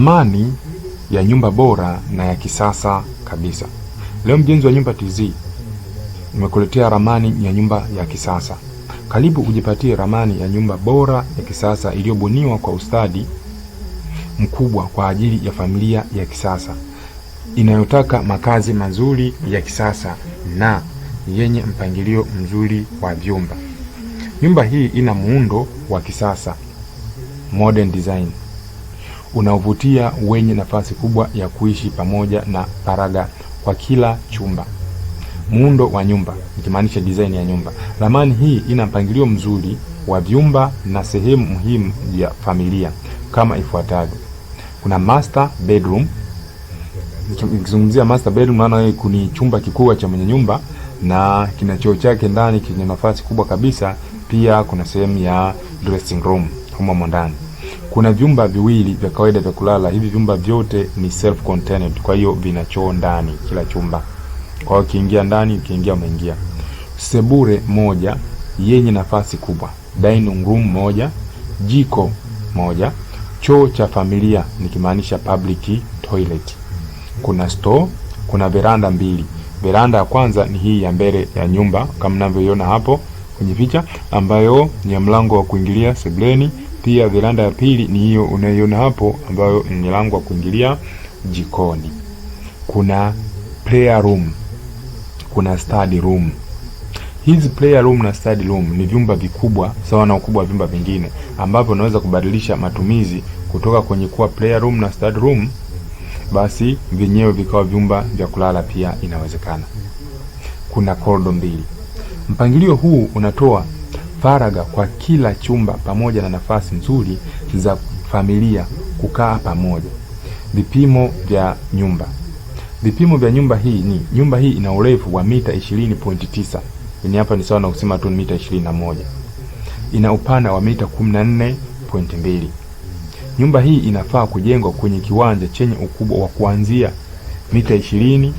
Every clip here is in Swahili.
Ramani ya nyumba bora na ya kisasa kabisa. Leo Mjenzi wa Nyumba TZ nimekuletea ramani ya nyumba ya kisasa. Karibu ujipatie ramani ya nyumba bora ya kisasa iliyobuniwa kwa ustadi mkubwa kwa ajili ya familia ya kisasa inayotaka makazi mazuri ya kisasa na yenye mpangilio mzuri wa vyumba. Nyumba hii ina muundo wa kisasa, modern design, unaovutia, wenye nafasi kubwa ya kuishi pamoja na faragha kwa kila chumba. Muundo wa nyumba ikimaanisha design ya nyumba. Ramani hii ina mpangilio mzuri wa vyumba na sehemu muhimu ya familia kama ifuatavyo. Kuna master bedroom. Nikizungumzia master bedroom, maana ni chumba kikubwa cha mwenye nyumba na kina choo chake ndani, kina nafasi kubwa kabisa. Pia kuna sehemu ya dressing room humo ndani. Kuna vyumba viwili vya kawaida vya kulala. Hivi vyumba vyote ni self contained, kwa hiyo vina choo ndani kila chumba. Kwa hiyo ukiingia ndani, ukiingia umeingia. Sebule moja yenye nafasi kubwa, dining room moja, jiko moja, choo cha familia nikimaanisha public toilet. Kuna store, kuna veranda mbili. Veranda ya kwanza ni hii ya mbele ya nyumba kama mnavyoiona hapo kwenye picha, ambayo ni mlango wa kuingilia sebuleni. Pia veranda ya pili ni hiyo unayoiona hapo, ambayo ni mlango wa kuingilia jikoni. Kuna prayer room, kuna study room. Hizi prayer room na study room ni vyumba vikubwa sawa na ukubwa wa vyumba vingine, ambapo unaweza kubadilisha matumizi kutoka kwenye kuwa prayer room na study room, basi vyenyewe vikawa vyumba vya kulala pia inawezekana. Kuna corridor mbili. Mpangilio huu unatoa faragha kwa kila chumba pamoja na nafasi nzuri za familia kukaa pamoja. Vipimo vya nyumba. Vipimo vya nyumba hii ina urefu wa mita 20.9. Yaani hapa ni sawa na kusema tu mita 21. Ina upana wa mita 14.2. Nyumba hii inafaa kujengwa kwenye kiwanja chenye ukubwa wa kuanzia mita 20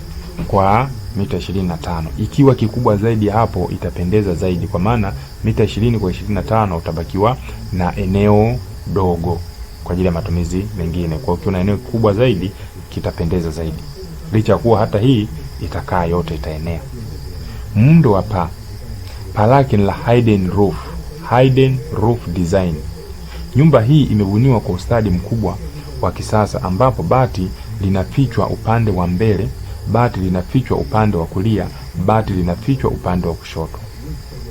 kwa mita 25. Ikiwa kikubwa zaidi hapo itapendeza zaidi, kwa maana mita 20 kwa 25 utabakiwa na eneo dogo kwa ajili ya matumizi mengine. Kwa hiyo na eneo kubwa zaidi kitapendeza zaidi. Licha kuwa hata hii itakaa yote, itaenea. Muundo wa paa. Paa lake ni la hidden roof design. Nyumba hii imebuniwa kwa ustadi mkubwa wa kisasa, ambapo bati linafichwa upande wa mbele, bati linafichwa upande wa kulia, bati linafichwa upande wa kushoto.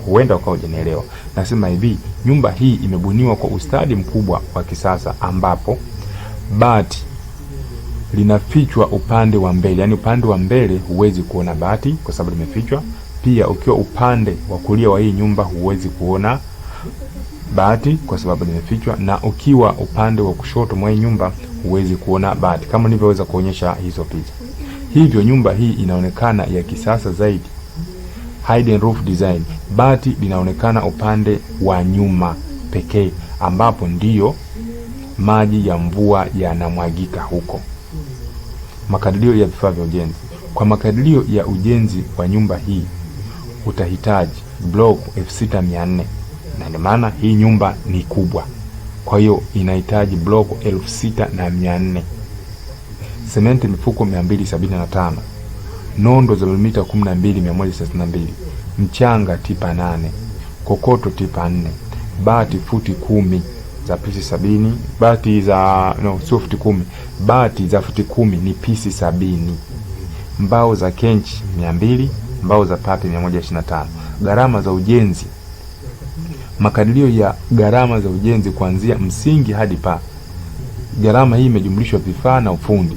Huenda ukawa hujanielewa. Nasema hivi, nyumba hii imebuniwa kwa ustadi mkubwa wa kisasa, ambapo bati linafichwa upande wa mbele. Yaani upande wa mbele huwezi kuona bati kwa sababu limefichwa. Pia ukiwa upande wa kulia wa hii nyumba huwezi kuona bati kwa sababu limefichwa, na ukiwa upande wa kushoto mwa hii nyumba huwezi kuona bati kama nilivyoweza kuonyesha hizo picha. Hivyo nyumba hii inaonekana ya kisasa zaidi. Hidden roof design. Bati linaonekana upande wa nyuma pekee, ambapo ndiyo maji ya mvua yanamwagika huko. Makadirio ya vifaa vya ujenzi. Kwa makadirio ya ujenzi wa nyumba hii utahitaji block 6400, na ndio maana hii nyumba ni kubwa, kwa hiyo inahitaji block 6400. Sementi mifuko 275, nondo za milimita 12132, mchanga tipa 8, kokoto tipa 4, bati futi 10 za pisi 70, bati za futi 10, bati za futi 10 ni pisi 70, mbao za kenchi 200, mbao za papi 125. Gharama za ujenzi. Makadirio ya gharama za ujenzi kuanzia msingi hadi paa. Gharama hii imejumlishwa vifaa na ufundi,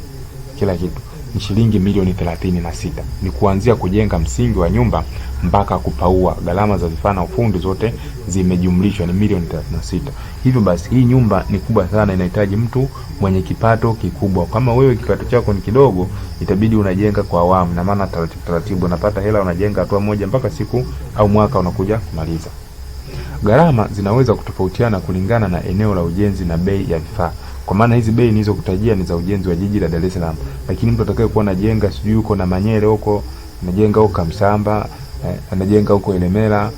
kila kitu, ni shilingi milioni 36. Ni kuanzia kujenga msingi wa nyumba mpaka kupaua. Gharama za vifaa na ufundi zote zimejumlishwa ni milioni 36. Hivyo basi hii nyumba ni kubwa sana, inahitaji mtu mwenye kipato kikubwa. Kama wewe kipato chako ni kidogo, itabidi unajenga kwa awamu, na maana taratibu unapata hela, unajenga hatua moja mpaka siku au mwaka unakuja kumaliza. Gharama zinaweza kutofautiana kulingana na eneo la ujenzi na bei ya vifaa. Kwa maana hizi bei nizo kutajia ni za ujenzi wa jiji la Dar es Salaam. Lakini mtu atakaye kuwa anajenga sijui uko na Manyere huko, anajenga huko Msamba, anajenga huko Elemela,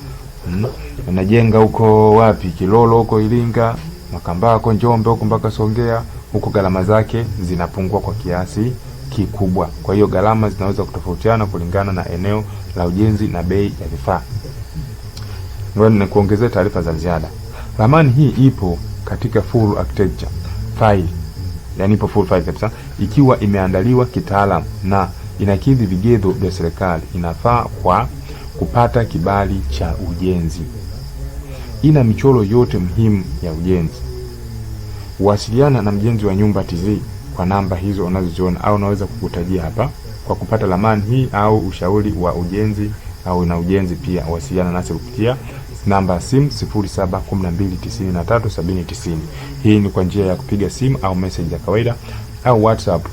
anajenga huko wapi Kilolo huko Iringa, Makambako, Njombe huko mpaka Songea, huko gharama zake zinapungua kwa kiasi kikubwa. Kwa hiyo gharama zinaweza kutofautiana kulingana na eneo la ujenzi na bei ya vifaa. Ngoja nikuongezee taarifa za ziada. Ramani hii ipo katika full architecture file, yani ipo full file kabisa, ikiwa imeandaliwa kitaalamu na inakidhi vigezo vya serikali. Inafaa kwa kupata kibali cha ujenzi. Ina michoro yote muhimu ya ujenzi. Wasiliana na mjenzi wa nyumba TZ kwa namba hizo unazoziona, au unaweza kukutajia hapa kwa kupata ramani hii au ushauri wa ujenzi au na ujenzi pia. Wasiliana nasi kupitia namba ya simu 0712937090. Hii ni kwa njia ya kupiga simu au message ya kawaida, au WhatsApp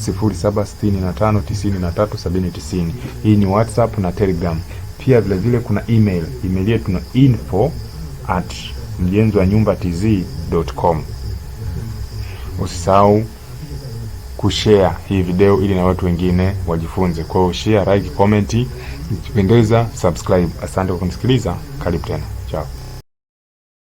0765937090. Hii ni WhatsApp na Telegram. Pia vile vile kuna email yetu na info@mjenziwanyumbatz.com. Usisahau kushare hii video ili na watu wengine wajifunze. Kwa hiyo share, like, comment, ikipendeza subscribe. Asante kwa kunisikiliza. Karibu tena. Ciao.